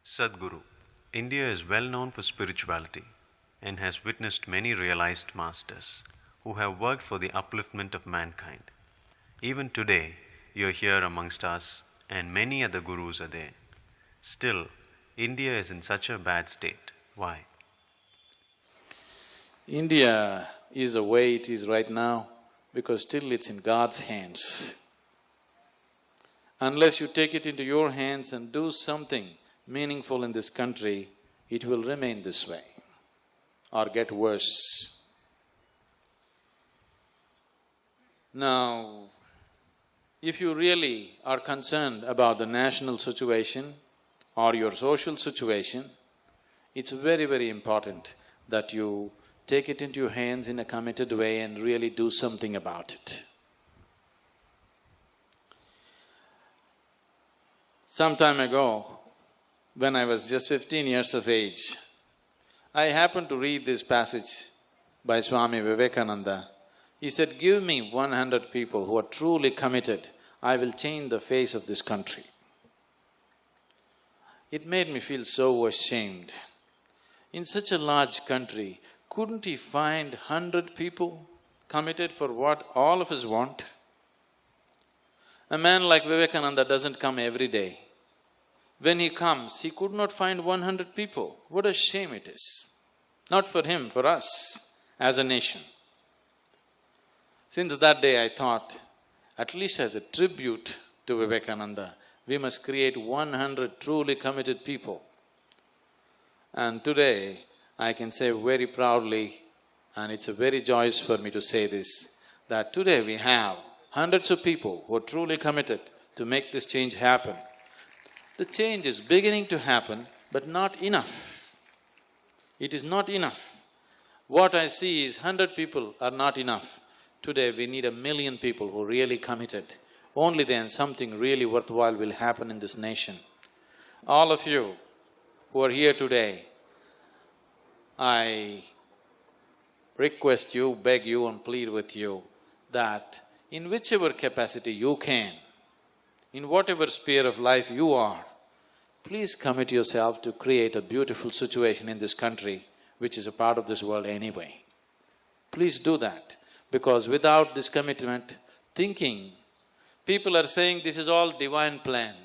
Sadhguru. India is well known for spirituality and has witnessed many realized masters who have worked for the upliftment of mankind. Even today, you are here amongst us, and many other gurus are there. Still, India is in such a bad state. Why? India is the way it is right now because still it's in God's hands. Unless you take it into your hands and do something meaningful in this country, it will remain this way or get worse. Now, if you really are concerned about the national situation or your social situation, it's very, very important that you take it into your hands in a committed way and really do something about it. Some time ago, when I was just 15 years of age, I happened to read this passage by Swami Vivekananda. He said, "Give me 100 people who are truly committed, I will change the face of this country." It made me feel so ashamed. In such a large country, couldn't he find 100 people committed for what all of us want? A man like Vivekananda doesn't come every day. When he comes, he could not find 100 people. What a shame it is. Not for him, for us as a nation. Since that day I thought, at least as a tribute to Vivekananda, we must create 100 truly committed people. And today, I can say very proudly, and it's a very joyous for me to say this, that today we have hundreds of people who are truly committed to make this change happen. The change is beginning to happen, but not enough. It is not enough. What I see is 100 people are not enough. Today we need 1,000,000 people who are really committed. Only then something really worthwhile will happen in this nation. All of you who are here today, I request you, beg you and plead with you that in whichever capacity you can, in whatever sphere of life you are, please commit yourself to create a beautiful situation in this country, which is a part of this world anyway. Please do that, because without this commitment, thinking, people are saying this is all divine plan.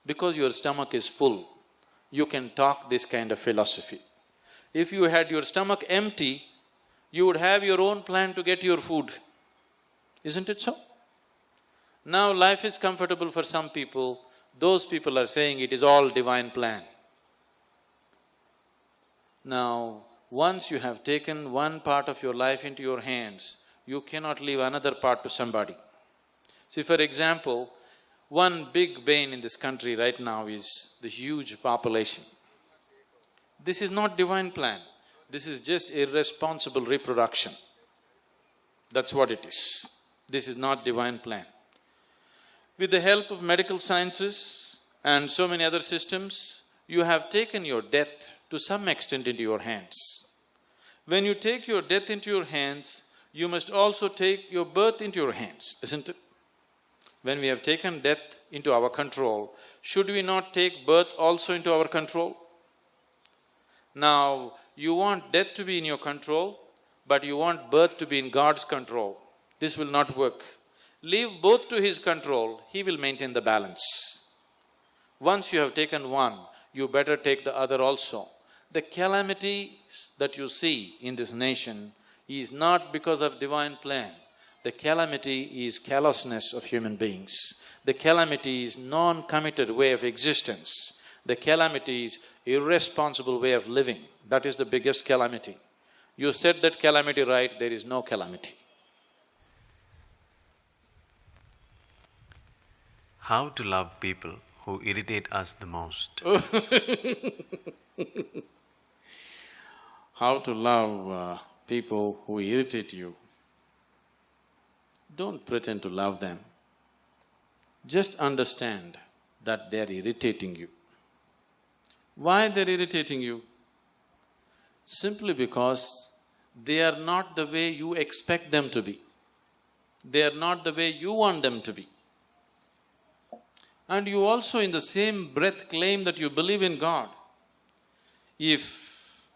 Because your stomach is full, you can talk this kind of philosophy. If you had your stomach empty, you would have your own plan to get your food. Isn't it so? Now life is comfortable for some people, those people are saying it is all divine plan. Now, once you have taken one part of your life into your hands, you cannot leave another part to somebody. See, for example, one big bane in this country right now is the huge population. This is not divine plan, this is just irresponsible reproduction. That's what it is. This is not divine plan. With the help of medical sciences and so many other systems, you have taken your death to some extent into your hands. When you take your death into your hands, you must also take your birth into your hands, isn't it? When we have taken death into our control, should we not take birth also into our control? Now, you want death to be in your control, but you want birth to be in God's control. This will not work. Leave both to His control, He will maintain the balance. Once you have taken one, you better take the other also. The calamity that you see in this nation is not because of divine plan. The calamity is callousness of human beings. The calamity is non-committed way of existence. The calamity is irresponsible way of living. That is the biggest calamity. You said that calamity right, there is no calamity. How to love people who irritate us the most? How to love people who irritate you? Don't pretend to love them. Just understand that they're irritating you. Why they're irritating you? Simply because they are not the way you expect them to be. They are not the way you want them to be. and you also in the same breath claim that you believe in God. If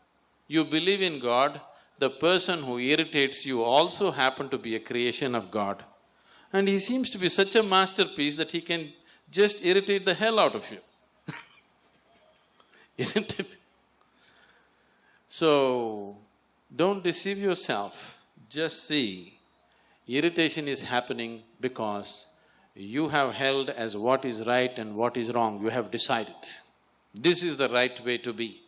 you believe in God, the person who irritates you also happen to be a creation of God. And he seems to be such a masterpiece that he can just irritate the hell out of you. Isn't it? So, don't deceive yourself. Just see, irritation is happening because you have held as what is right and what is wrong. You have decided, this is the right way to be.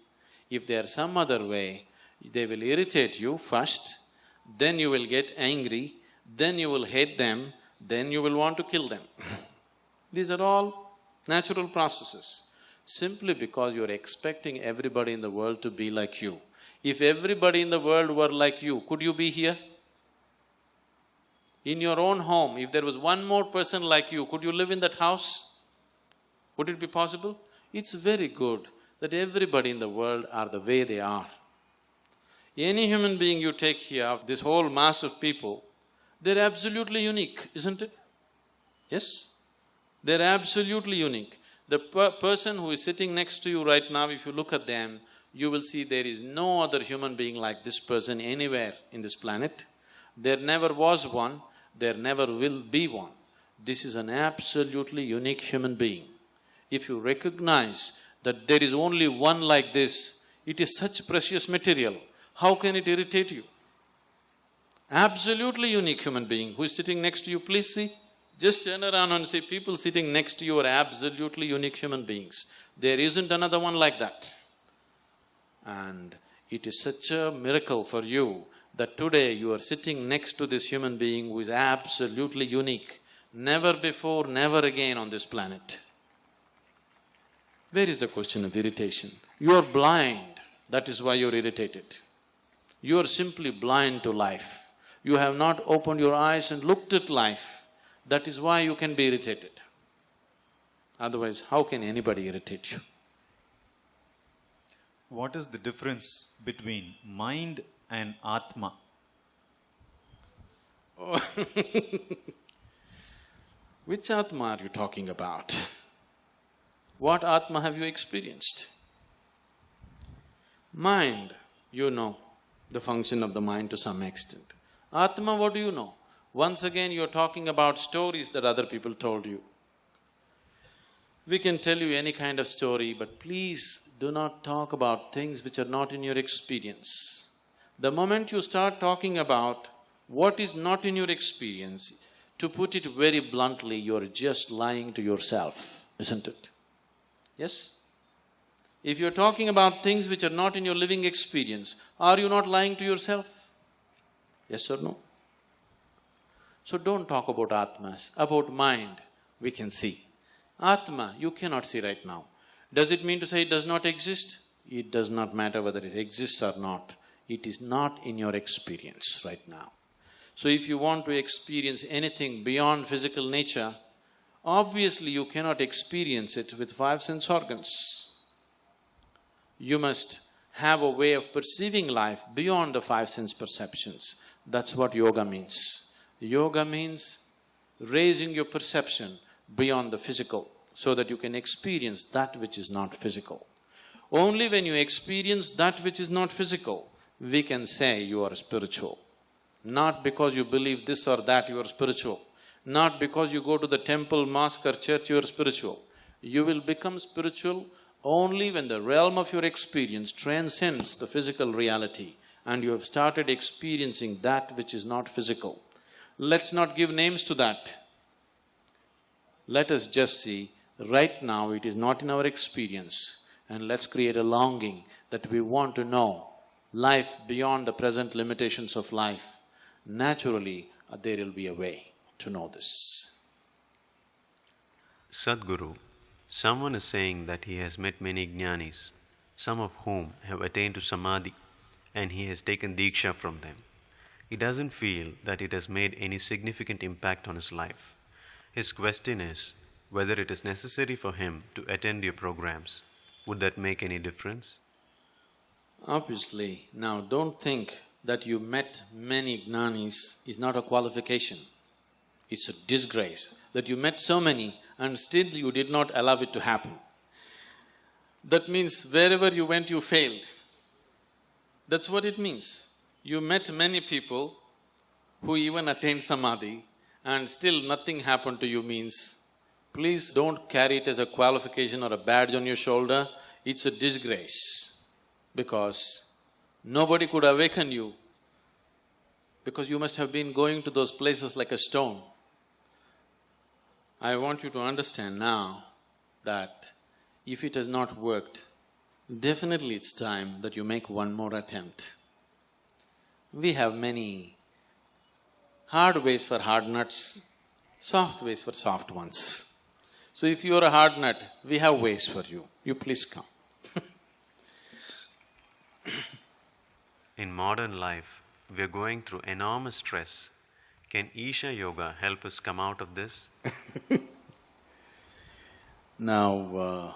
If there's some other way, they will irritate you first, then you will get angry, then you will hate them, then you will want to kill them. These are all natural processes, simply because you are expecting everybody in the world to be like you. If everybody in the world were like you, could you be here? In your own home, if there was one more person like you, could you live in that house? Would it be possible? It's very good that everybody in the world are the way they are. Any human being you take here, this whole mass of people, they're absolutely unique, isn't it? Yes? They're absolutely unique. The person who is sitting next to you right now, if you look at them, you will see there is no other human being like this person anywhere in this planet. There never was one, there never will be one. This is an absolutely unique human being. If you recognize that there is only one like this, it is such precious material, how can it irritate you? Absolutely unique human being who is sitting next to you, please see. Just turn around and see, people sitting next to you are absolutely unique human beings. There isn't another one like that. And it is such a miracle for you that today you are sitting next to this human being who is absolutely unique. Never before, never again on this planet. Where is the question of irritation? You are blind, that is why you are irritated. You are simply blind to life. You have not opened your eyes and looked at life. That is why you can be irritated. Otherwise, how can anybody irritate you? What is the difference between mind and Atma? Which Atma are you talking about? What Atma have you experienced? Mind, you know the function of the mind to some extent. Atma, what do you know? Once again, you're talking about stories that other people told you. We can tell you any kind of story, but please do not talk about things which are not in your experience. The moment you start talking about what is not in your experience, to put it very bluntly, you're just lying to yourself, isn't it? Yes? If you're talking about things which are not in your living experience, are you not lying to yourself? Yes or no? So don't talk about Atmas. About mind, we can see. Atma, you cannot see right now. Does it mean to say it does not exist? It does not matter whether it exists or not. It is not in your experience right now. So if you want to experience anything beyond physical nature, obviously you cannot experience it with five sense organs. You must have a way of perceiving life beyond the five sense perceptions. That's what yoga means. Yoga means raising your perception beyond the physical so that you can experience that which is not physical. Only when you experience that which is not physical, we can say you are spiritual. Not because you believe this or that you are spiritual. Not because you go to the temple, mosque or church you are spiritual. You will become spiritual only when the realm of your experience transcends the physical reality and you have started experiencing that which is not physical. Let's not give names to that. Let us just see, right now it is not in our experience, and let's create a longing that we want to know life beyond the present limitations of life. Naturally, there will be a way to know this. Sadhguru, someone is saying that he has met many jnanis, some of whom have attained to samadhi, and he has taken diksha from them. He doesn't feel that it has made any significant impact on his life. His question is whether it is necessary for him to attend your programs. Would that make any difference? Obviously, now don't think that you met many jnanis is not a qualification. It's a disgrace that you met so many and still you did not allow it to happen. That means wherever you went, you failed. That's what it means. You met many people who even attained samadhi and still nothing happened to you means, please don't carry it as a qualification or a badge on your shoulder, it's a disgrace. Because nobody could awaken you, because you must have been going to those places like a stone. I want you to understand now that if it has not worked, definitely it's time that you make one more attempt. We have many hard ways for hard nuts, soft ways for soft ones. So if you are a hard nut, we have ways for you. You please come. In modern life, we are going through enormous stress. Can Isha Yoga help us come out of this? Now,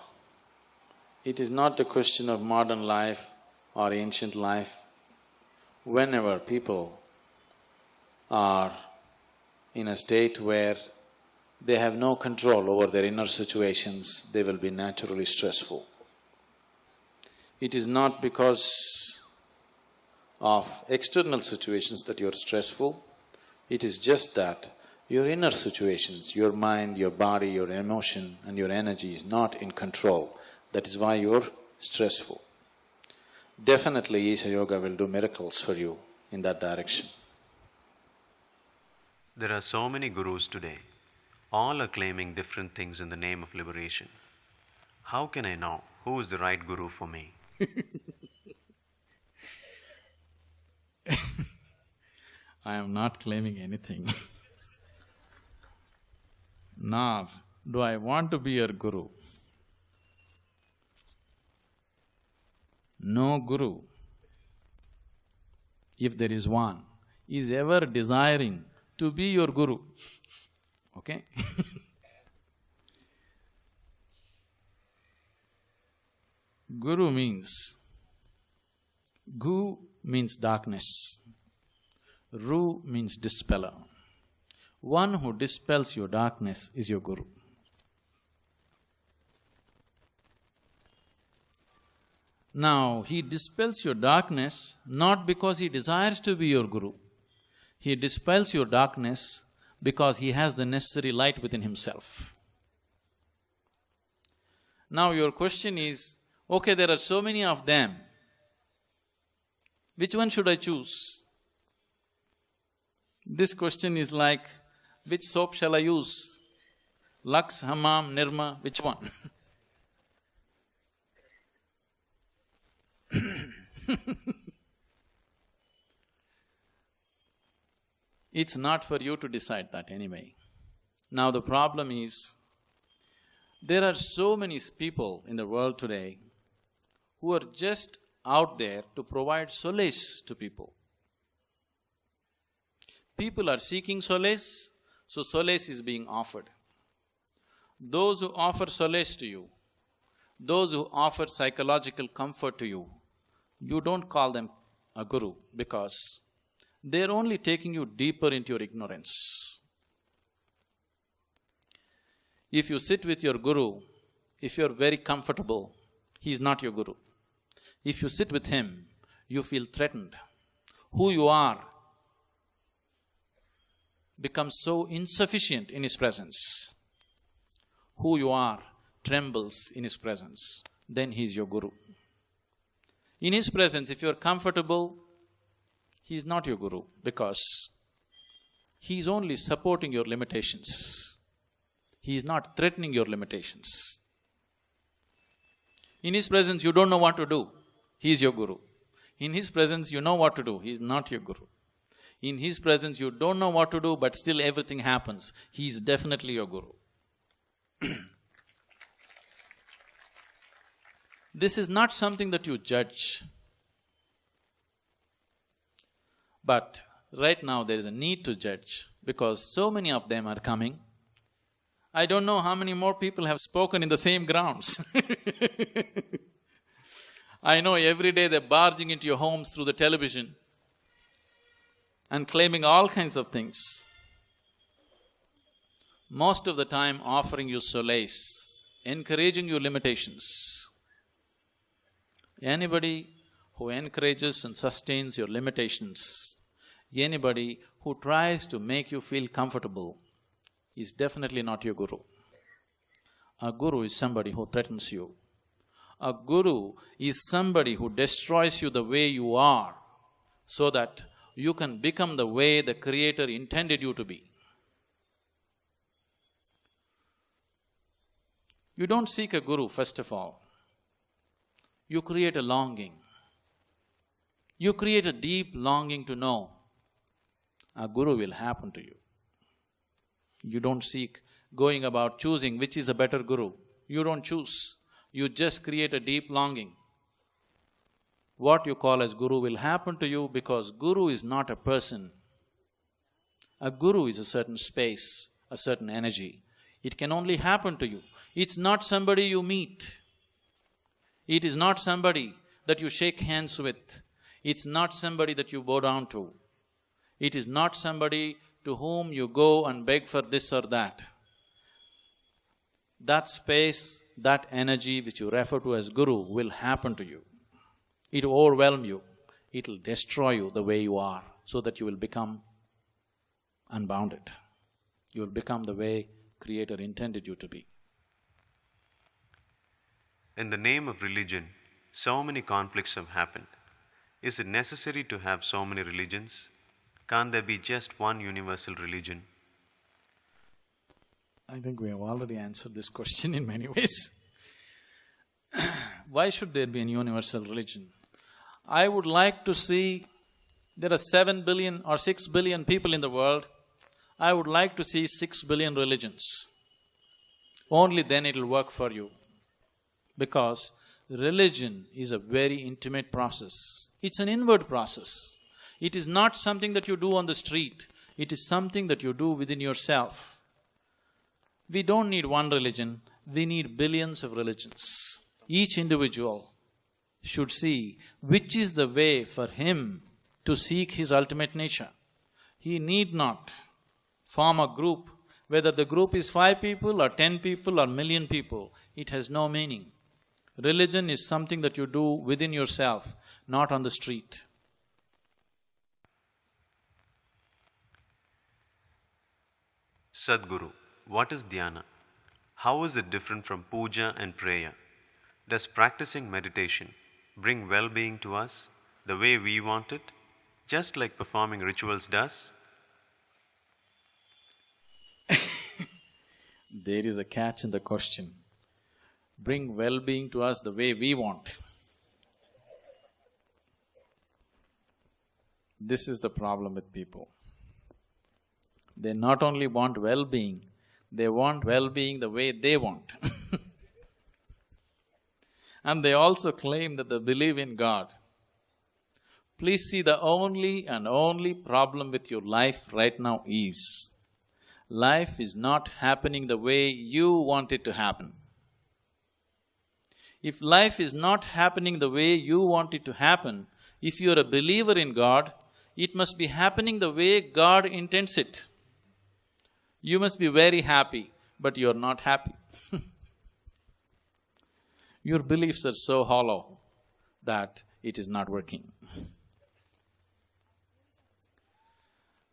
it is not a question of modern life or ancient life. Whenever people are in a state where they have no control over their inner situations, they will be naturally stressful. It is not because of external situations that you're stressful, it is just that your inner situations, your mind, your body, your emotion and your energy is not in control. That is why you're stressful. Definitely Isha Yoga will do miracles for you in that direction. There are so many gurus today. All are claiming different things in the name of liberation. How can I know who is the right guru for me? I am not claiming anything. Nor do I want to be your guru. No guru, if there is one, is ever desiring to be your guru, okay? Guru means… Gu means darkness, Ru means dispeller. One who dispels your darkness is your guru. Now, he dispels your darkness not because he desires to be your guru. He dispels your darkness because he has the necessary light within himself. Now your question is, okay, there are so many of them, which one should I choose? This question is like, which soap shall I use? Lux, Hammam, Nirma, which one? It's not for you to decide that anyway. Now the problem is, there are so many people in the world today who are just out there to provide solace to people. People are seeking solace, so solace is being offered. Those who offer solace to you, those who offer psychological comfort to you, you don't call them a guru because they're only taking you deeper into your ignorance. If you sit with your guru, if you're very comfortable, he's not your guru. If you sit with him, you feel threatened. Who you are becomes so insufficient in his presence. Who you are trembles in his presence, then he is your guru. In his presence, if you're comfortable, he is not your guru because he is only supporting your limitations. He is not threatening your limitations. In his presence, you don't know what to do, he is your guru. In his presence, you know what to do, he is not your guru. In his presence, you don't know what to do, but still everything happens, he is definitely your guru. This is not something that you judge. But right now there is a need to judge because so many of them are coming. I don't know how many more people have spoken in the same grounds. I know every day they're barging into your homes through the television and claiming all kinds of things. most of the time offering you solace, encouraging your limitations. Anybody who encourages and sustains your limitations, anybody who tries to make you feel comfortable is definitely not your guru. A guru is somebody who threatens you. A guru is somebody who destroys you the way you are so that you can become the way the Creator intended you to be. You don't seek a guru, first of all. You create a longing. You create a deep longing to know. A guru will happen to you. You don't seek going about choosing which is a better guru. You don't choose. You just create a deep longing. What you call as guru will happen to you because guru is not a person. A guru is a certain space, a certain energy. It can only happen to you. It's not somebody you meet. It is not somebody that you shake hands with. It's not somebody that you bow down to. It is not somebody to whom you go and beg for this or that. That space, that energy which you refer to as guru will happen to you. It will overwhelm you. It will destroy you the way you are so that you will become unbounded. You will become the way Creator intended you to be. In the name of religion, so many conflicts have happened. Is it necessary to have so many religions? Can't there be just one universal religion? I think we have already answered this question in many ways. Why should there be a universal religion? I would like to see, there are 7 billion or 6 billion people in the world. I would like to see 6 billion religions. Only then it'll work for you. Because religion is a very intimate process. It's an inward process. It is not something that you do on the street. It is something that you do within yourself. We don't need one religion, we need billions of religions. Each individual should see which is the way for him to seek his ultimate nature. He need not form a group, whether the group is 5 people or 10 people or million people, it has no meaning. Religion is something that you do within yourself, not on the street. Sadhguru, what is dhyana? How is it different from puja and prayer? Does practicing meditation bring well-being to us the way we want it, just like performing rituals does? There is a catch in the question. Bring well-being to us the way we want. This is the problem with people. They not only want well-being, they want well-being the way they want. And they also claim that they believe in God. Please see, the only and only problem with your life right now is, life is not happening the way you want it to happen. If life is not happening the way you want it to happen, if you are a believer in God, it must be happening the way God intends it. You must be very happy, but you are not happy. Your beliefs are so hollow that it is not working.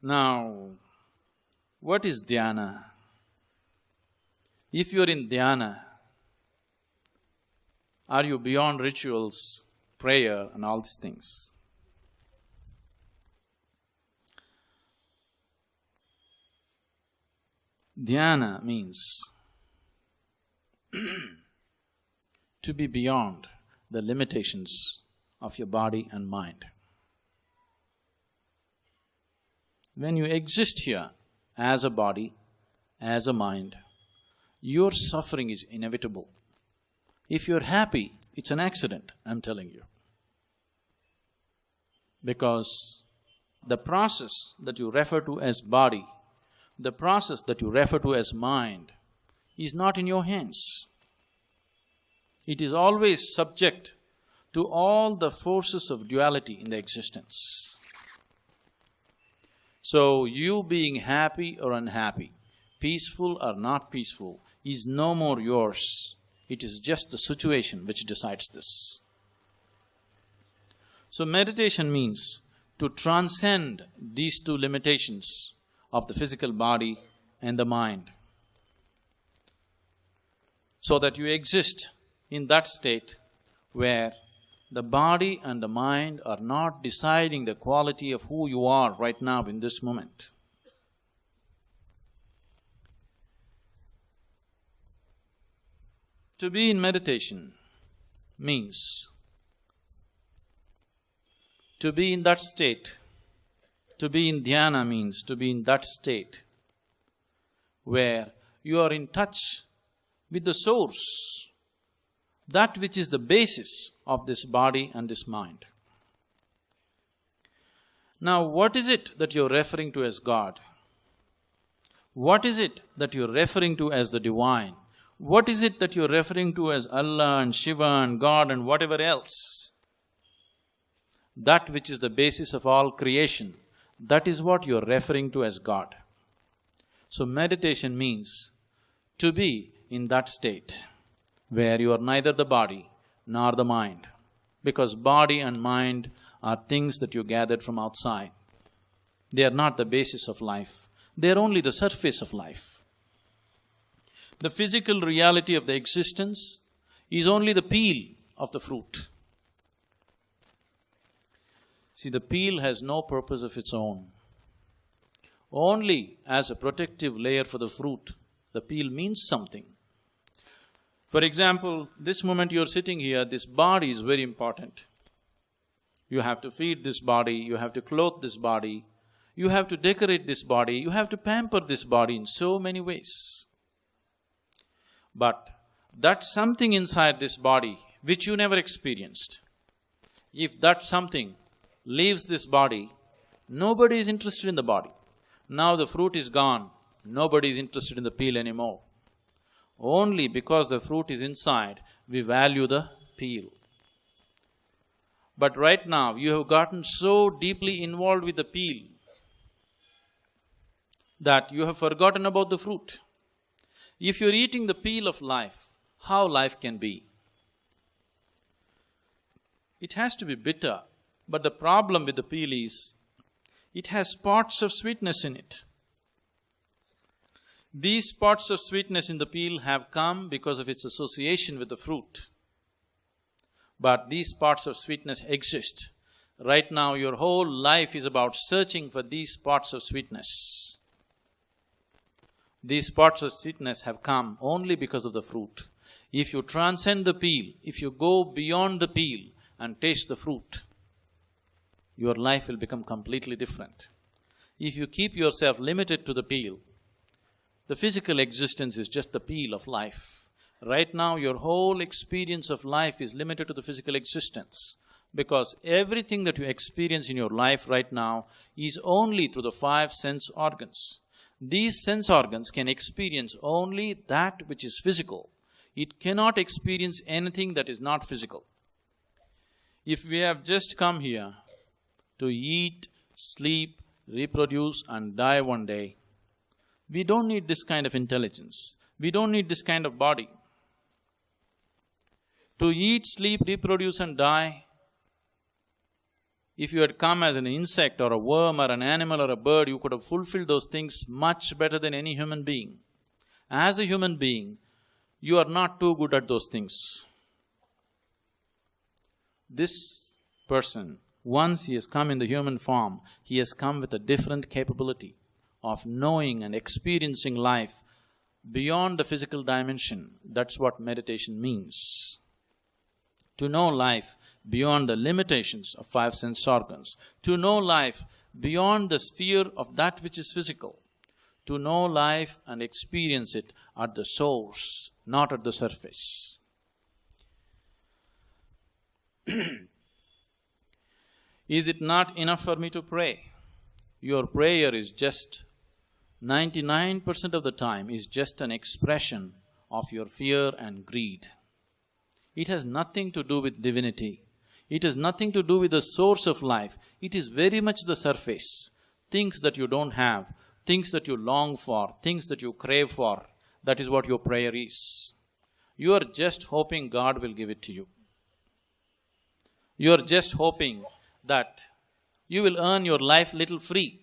Now, what is dhyana? If you are in dhyana, are you beyond rituals, prayer and all these things? Dhyana means to be beyond the limitations of your body and mind. When you exist here as a body, as a mind, your suffering is inevitable. If you're happy, it's an accident, I'm telling you. Because the process that you refer to as body, the process that you refer to as mind, is not in your hands. It is always subject to all the forces of duality in the existence. So, you being happy or unhappy, peaceful or not peaceful, is no more yours. It is just the situation which decides this. So meditation means to transcend these two limitations of the physical body and the mind, so that you exist in that state where the body and the mind are not deciding the quality of who you are right now in this moment. To be in meditation means to be in that state. To be in dhyana means to be in that state where you are in touch with the source, that which is the basis of this body and this mind. Now, what is it that you're referring to as God? What is it that you're referring to as the divine? What is it that you're referring to as Allah and Shiva and God and whatever else? That which is the basis of all creation, that is what you're referring to as God. So meditation means to be in that state where you are neither the body nor the mind, because body and mind are things that you gathered from outside. They are not the basis of life, they are only the surface of life. The physical reality of the existence is only the peel of the fruit. See, the peel has no purpose of its own. Only as a protective layer for the fruit, the peel means something. For example, this moment you're sitting here, this body is very important. You have to feed this body, you have to clothe this body, you have to decorate this body, you have to pamper this body in so many ways. But that something inside this body which you never experienced, if that something leaves this body, nobody is interested in the body. Now the fruit is gone, nobody is interested in the peel anymore. Only because the fruit is inside, we value the peel. But right now, you have gotten so deeply involved with the peel that you have forgotten about the fruit. If you're eating the peel of life, how life can be? It has to be bitter, but the problem with the peel is, it has spots of sweetness in it. These spots of sweetness in the peel have come because of its association with the fruit. But these spots of sweetness exist. Right now, your whole life is about searching for these spots of sweetness. These spots of sweetness have come only because of the fruit. If you transcend the peel, if you go beyond the peel and taste the fruit, your life will become completely different. If you keep yourself limited to the peel, the physical existence is just the peel of life. Right now, your whole experience of life is limited to the physical existence, because everything that you experience in your life right now is only through the 5 sense organs. These sense organs can experience only that which is physical. It cannot experience anything that is not physical. If we have just come here to eat, sleep, reproduce and die one day, we don't need this kind of intelligence. We don't need this kind of body. To eat, sleep, reproduce and die, if you had come as an insect or a worm or an animal or a bird, you could have fulfilled those things much better than any human being. As a human being, you are not too good at those things. This person, once he has come in the human form, he has come with a different capability of knowing and experiencing life beyond the physical dimension. That's what meditation means. To know life beyond the limitations of 5 sense organs, to know life beyond the sphere of that which is physical, to know life and experience it at the source, not at the surface. Is it not enough for me to pray? Your prayer is just 99% of the time is just an expression of your fear and greed. It has nothing to do with divinity. It has nothing to do with the source of life. It is very much the surface. Things that you don't have, things that you long for, things that you crave for, that is what your prayer is. You are just hoping God will give it to you. You are just hoping that you will earn your life little free.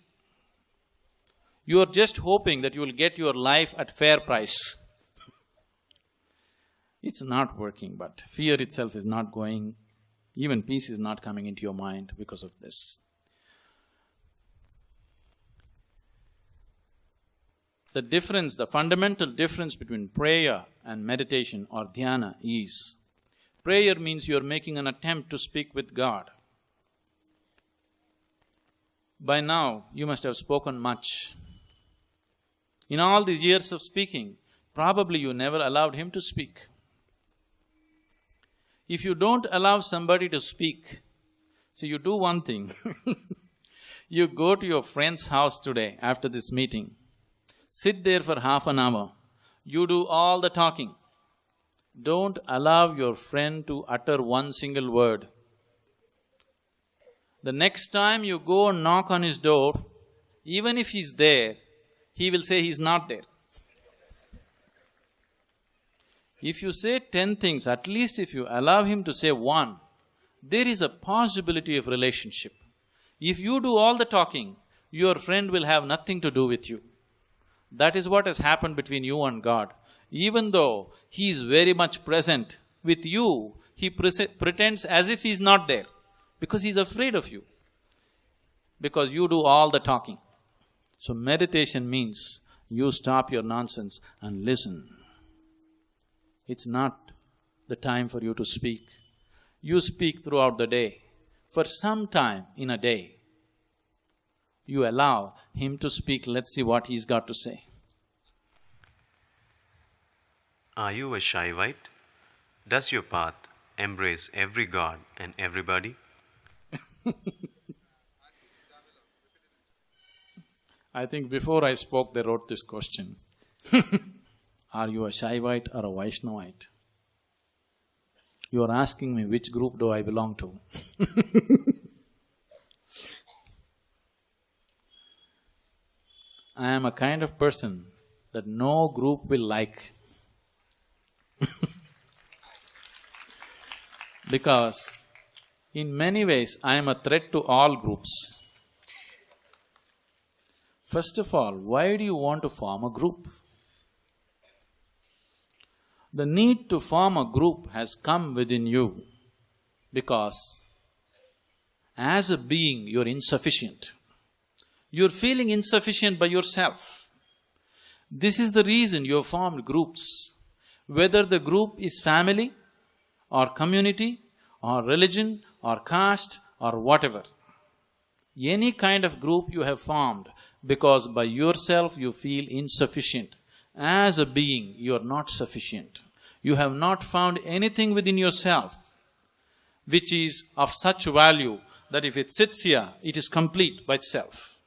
You are just hoping that you will get your life at fair price. It's not working, but fear itself is not going, even peace is not coming into your mind because of this. The difference, the fundamental difference between prayer and meditation or dhyana is, prayer means you are making an attempt to speak with God. By now, you must have spoken much. In all these years of speaking, probably you never allowed Him to speak. If you don't allow somebody to speak, so you do one thing. You go to your friend's house today after this meeting, sit there for half an hour, you do all the talking. Don't allow your friend to utter one single word. The next time you go and knock on his door, even if he's there, he will say he's not there. If you say 10 things, at least if you allow him to say one, there is a possibility of relationship. If you do all the talking, your friend will have nothing to do with you. That is what has happened between you and God. Even though He is very much present with you, He pretends as if He is not there, because He is afraid of you, because you do all the talking. So meditation means you stop your nonsense and listen. It's not the time for you to speak. You speak throughout the day. For some time in a day, you allow Him to speak. Let's see what He's got to say. Are you a Shaivite? Does your path embrace every god and everybody? I think before I spoke, they wrote this question. Are you a Shaivite or a Vaishnavite? You are asking me which group do I belong to. I am a kind of person that no group will like. Because in many ways I am a threat to all groups. First of all, why do you want to form a group? The need to form a group has come within you because as a being you're insufficient. You're feeling insufficient by yourself. This is the reason you have formed groups. Whether the group is family or community or religion or caste or whatever. Any kind of group you have formed because by yourself you feel insufficient. As a being, you are not sufficient. You have not found anything within yourself which is of such value that if it sits here, it is complete by itself.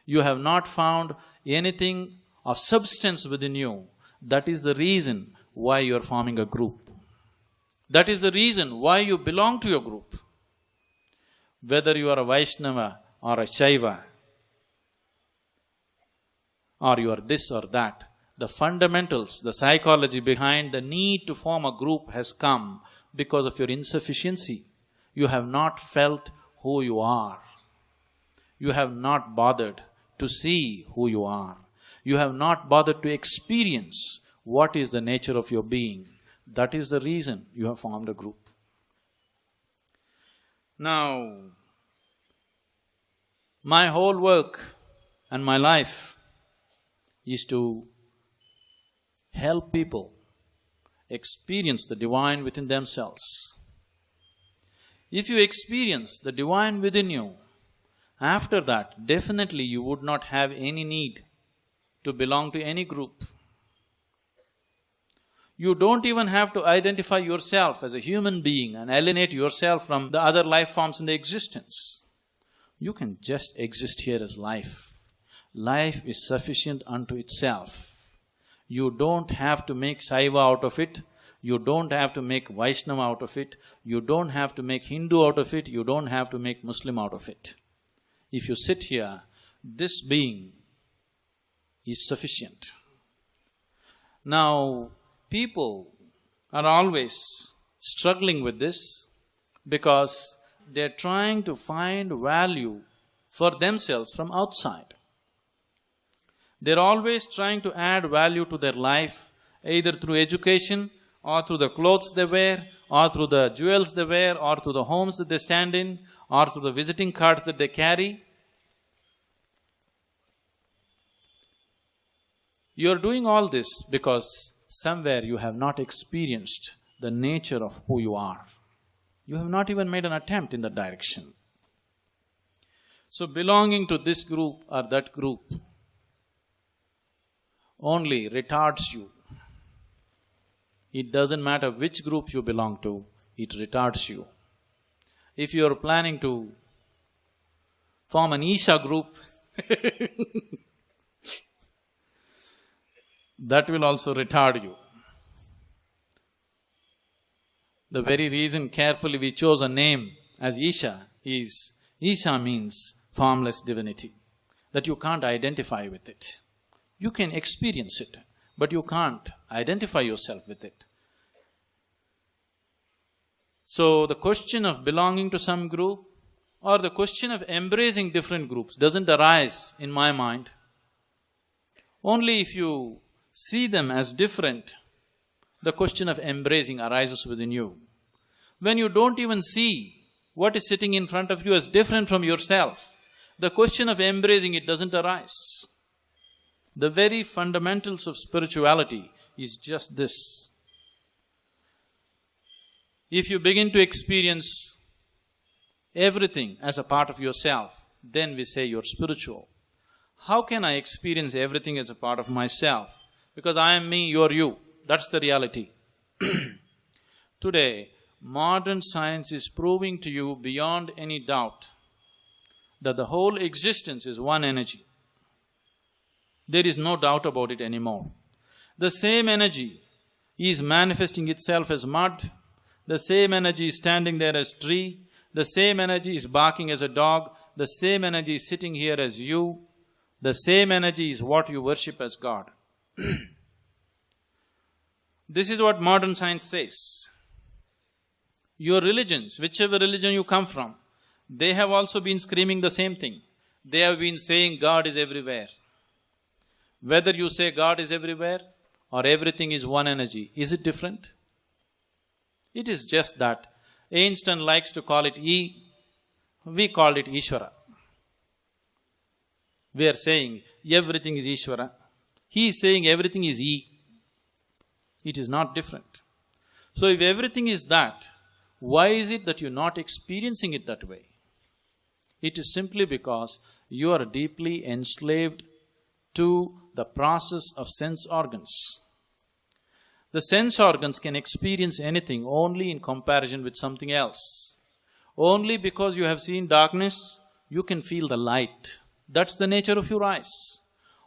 You have not found anything of substance within you. That is the reason why you are forming a group. That is the reason why you belong to your group. Whether you are a Vaishnava or a Shaiva, or you are this or that, the fundamentals, the psychology behind the need to form a group has come because of your insufficiency. You have not felt who you are. You have not bothered to see who you are. You have not bothered to experience what is the nature of your being. That is the reason you have formed a group. Now, my whole work and my life is to help people experience the divine within themselves. If you experience the divine within you, after that, definitely you would not have any need to belong to any group. You don't even have to identify yourself as a human being and alienate yourself from the other life forms in the existence. You can just exist here as life. Life is sufficient unto itself. You don't have to make Saiva out of it. You don't have to make Vaishnava out of it. You don't have to make Hindu out of it. You don't have to make Muslim out of it. If you sit here, this being is sufficient. Now, people are always struggling with this because they're trying to find value for themselves from outside. They're always trying to add value to their life, either through education, or through the clothes they wear, or through the jewels they wear, or through the homes that they stand in, or through the visiting cards that they carry. You're doing all this because somewhere you have not experienced the nature of who you are. You have not even made an attempt in that direction. So belonging to this group or that group only retards you. It doesn't matter which group you belong to, it retards you. If you are planning to form an Isha group, that will also retard you. The very reason carefully we chose a name as Isha is, Isha means formless divinity, that you can't identify with it. You can experience it, but you can't identify yourself with it. So the question of belonging to some group or the question of embracing different groups doesn't arise in my mind. Only if you see them as different, the question of embracing arises within you. When you don't even see what is sitting in front of you as different from yourself, the question of embracing it doesn't arise. The very fundamentals of spirituality is just this. If you begin to experience everything as a part of yourself, then we say you're spiritual. How can I experience everything as a part of myself? Because I am me, you're you. That's the reality. Today, modern science is proving to you beyond any doubt that the whole existence is one energy. There is no doubt about it anymore. The same energy is manifesting itself as mud, the same energy is standing there as tree, the same energy is barking as a dog, the same energy is sitting here as you, the same energy is what you worship as God. This is what modern science says. Your religions, whichever religion you come from, they have also been screaming the same thing. They have been saying God is everywhere. Whether you say God is everywhere or everything is one energy, is it different? It is just that Einstein likes to call it E, we call it Ishvara. We are saying everything is Ishvara. He is saying everything is E. It is not different. So if everything is that, why is it that you're not experiencing it that way? It is simply because you are deeply enslaved to the process of sense organs. The sense organs can experience anything only in comparison with something else. Only because you have seen darkness, you can feel the light. That's the nature of your eyes.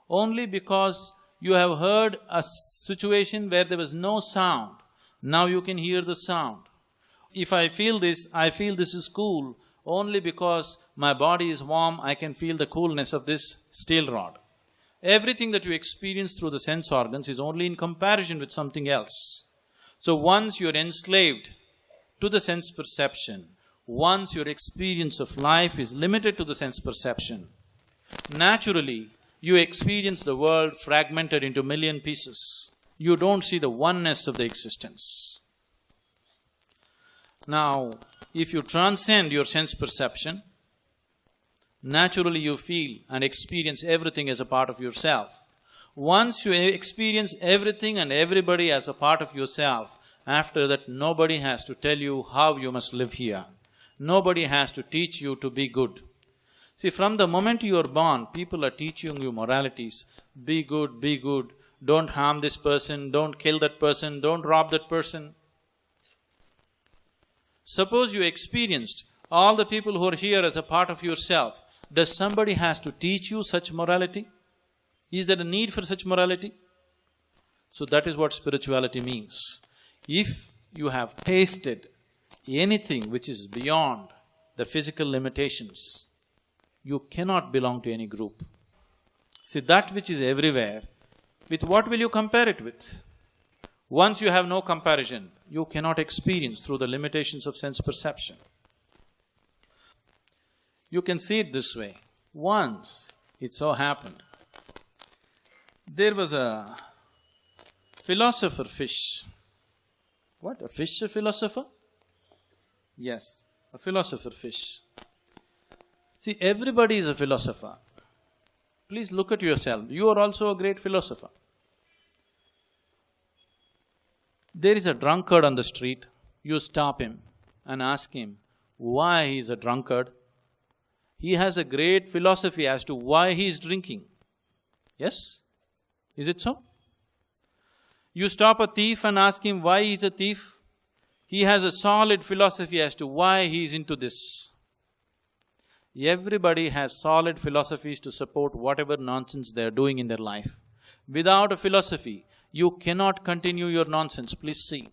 Only because you have heard a situation where there was no sound, now you can hear the sound. If I feel this is cool, only because my body is warm, I can feel the coolness of this steel rod. Everything that you experience through the sense organs is only in comparison with something else. So once you're enslaved to the sense perception, once your experience of life is limited to the sense perception, naturally you experience the world fragmented into million pieces. You don't see the oneness of the existence. Now, if you transcend your sense perception, naturally you feel and experience everything as a part of yourself. Once you experience everything and everybody as a part of yourself, after that nobody has to tell you how you must live here. Nobody has to teach you to be good. See, from the moment you are born, people are teaching you moralities. Be good, don't harm this person, don't kill that person, don't rob that person. Suppose you experienced all the people who are here as a part of yourself. Does somebody has to teach you such morality? Is there a need for such morality? So that is what spirituality means. If you have tasted anything which is beyond the physical limitations, you cannot belong to any group. See, that which is everywhere, with what will you compare it with? Once you have no comparison, you cannot experience through the limitations of sense perception. You can see it this way. Once it so happened, there was a philosopher fish. What? A fish, a philosopher? Yes, a philosopher fish. See, everybody is a philosopher. Please look at yourself. You are also a great philosopher. There is a drunkard on the street. You stop him and ask him why he is a drunkard. He has a great philosophy as to why he is drinking. Yes? Is it so? You stop a thief and ask him why he is a thief. He has a solid philosophy as to why he is into this. Everybody has solid philosophies to support whatever nonsense they are doing in their life. Without a philosophy, you cannot continue your nonsense, please see.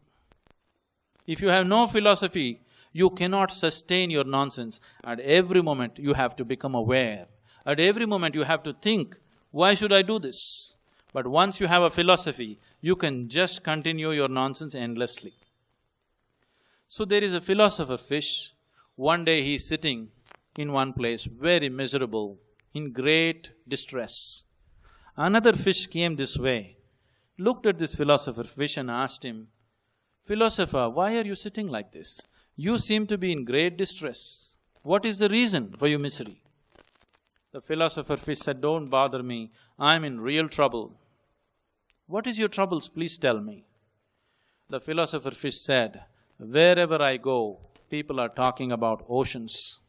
If you have no philosophy, you cannot sustain your nonsense. At every moment, you have to become aware. At every moment, you have to think, why should I do this? But once you have a philosophy, you can just continue your nonsense endlessly. So there is a philosopher fish. One day he is sitting in one place, very miserable, in great distress. Another fish came this way, looked at this philosopher fish and asked him, "Philosopher, why are you sitting like this? You seem to be in great distress. What is the reason for your misery?" The philosopher fish said, "Don't bother me, I'm in real trouble." "What is your troubles, please tell me?" The philosopher fish said, "Wherever I go, people are talking about oceans.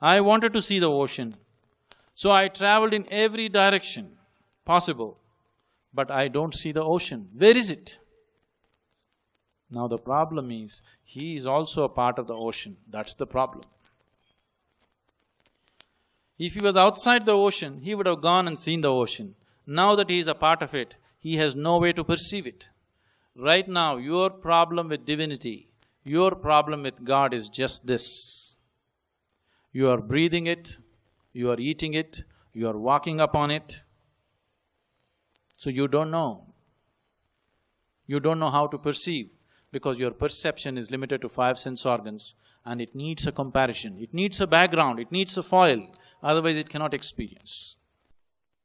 I wanted to see the ocean, so I traveled in every direction possible, but I don't see the ocean. Where is it?" Now the problem is, he is also a part of the ocean, that's the problem. If he was outside the ocean, he would have gone and seen the ocean. Now that he is a part of it, he has no way to perceive it. Right now, your problem with divinity, your problem with God is just this. You are breathing it, you are eating it, you are walking upon it. So you don't know. You don't know how to perceive because your perception is limited to 5 sense organs and it needs a comparison, it needs a background, it needs a foil, otherwise it cannot experience.